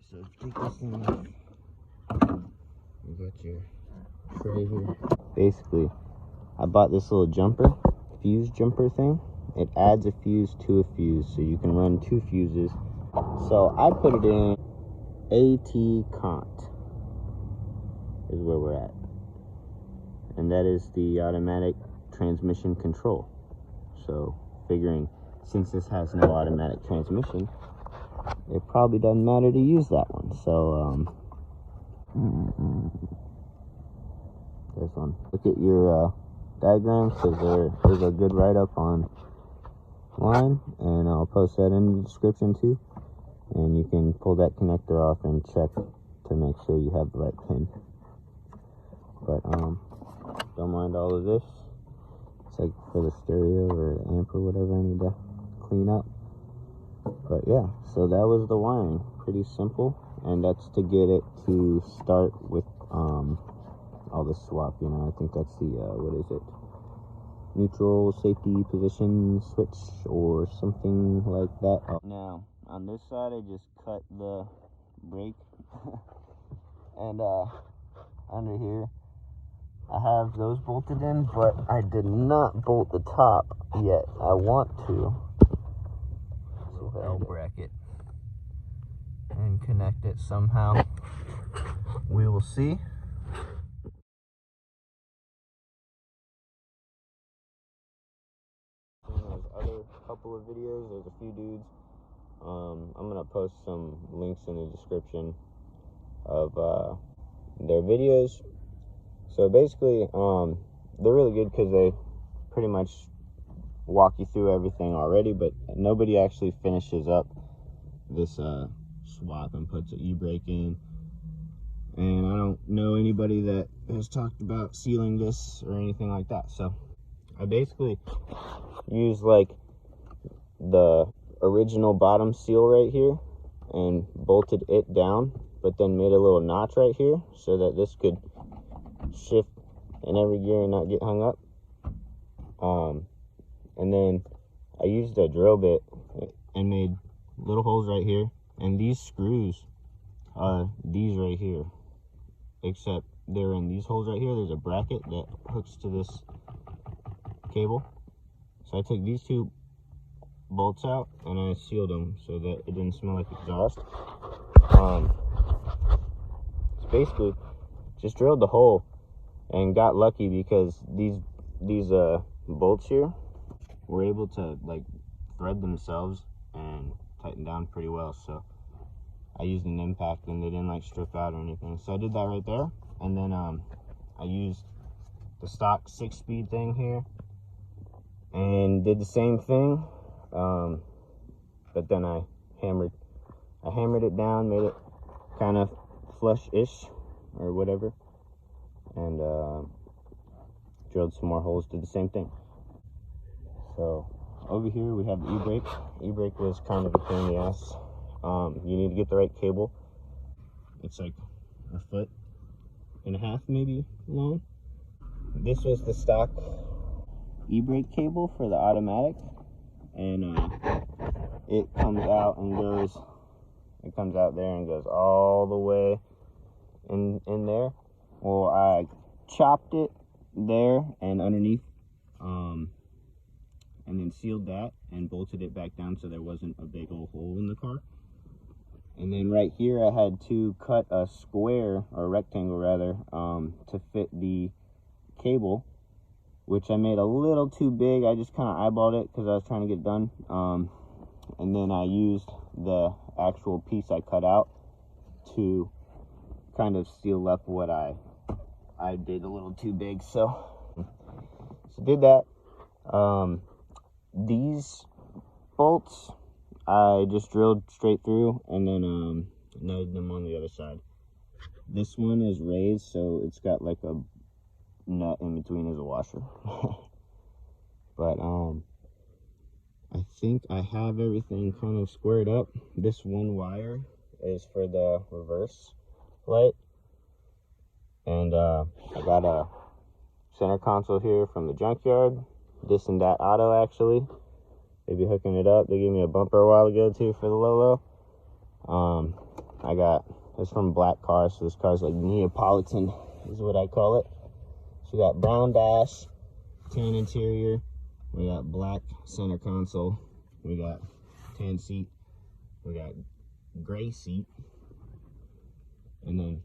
So if you take this thing off, you got your tray here. Basically, I bought this little fuse jumper thing. It adds a fuse to a fuse, so you can run 2 fuses. So I put it in AT Cont is where we're at, and that is the automatic transmission control. So figuring since this has no automatic transmission, it probably doesn't matter to use that one. So this one, look at your diagrams, because there's a good write-up online, and I'll post that in the description too, and you can pull that connector off and check to make sure you have the right pin. But don't mind all of this. It's like for the stereo or the amp or whatever I need to clean up. But yeah, so that was the wiring. Pretty simple, and that's to get it to start with all the swap. You know, I think that's the what is it, neutral safety position switch or something like that. Now on this side I just cut the brake and under here I have those bolted in, but I did not bolt the top yet. I want to. L bracket and connect it somehow. We will see. There's other couple of videos. There's a few dudes. I'm gonna post some links in the description of their videos. So basically, they're really good because they pretty much walk you through everything already, but nobody actually finishes up this swap and puts an e-brake in. And I don't know anybody that has talked about sealing this or anything like that. So I basically used like the original bottom seal right here and bolted it down, but then made a little notch right here so that this could shift in every gear and not get hung up. And then I used a drill bit and made little holes right here, and these screws are these right here, except they're in these holes right here. There's a bracket that hooks to this cable. So I took these 2 bolts out and I sealed them so that it didn't smell like exhaust. It's basically just drilled the hole and got lucky because these bolts here were able to like thread themselves and tighten down pretty well. So I used an impact and they didn't like strip out or anything. So I did that right there, and then I used the stock 6-speed thing here and did the same thing, but then I hammered it down, made it kind of flush-ish or whatever, and drilled some more holes, did the same thing. So over here we have the e-brake. E-brake was kind of a pain in the ass. You need to get the right cable. It's like 1.5 feet maybe long. This was the stock e-brake cable for the automatic, and it comes out there and goes all the way in there. Well, I chopped it there and underneath, and then sealed that and bolted it back down so there wasn't a big old hole in the car. And then right here I had to cut a square, or a rectangle rather, to fit the cable, which I made a little too big. I just kind of eyeballed it because I was trying to get it done. And then I used the actual piece I cut out to kind of seal up what I did a little too big. So did that. These bolts I just drilled straight through and then nutted them on the other side. This one is raised, so it's got like a nut in between as a washer. But I think I have everything kind of squared up. This one wire is for the reverse light, and I got a center console here from the junkyard. This and That Auto, actually. They be hooking it up. They gave me a bumper a while ago too for the Lolo. it's from Black Cars, so this car's like Neapolitan is what I call it. So we got brown dash, tan interior, we got black center console, we got tan seat, we got gray seat, and then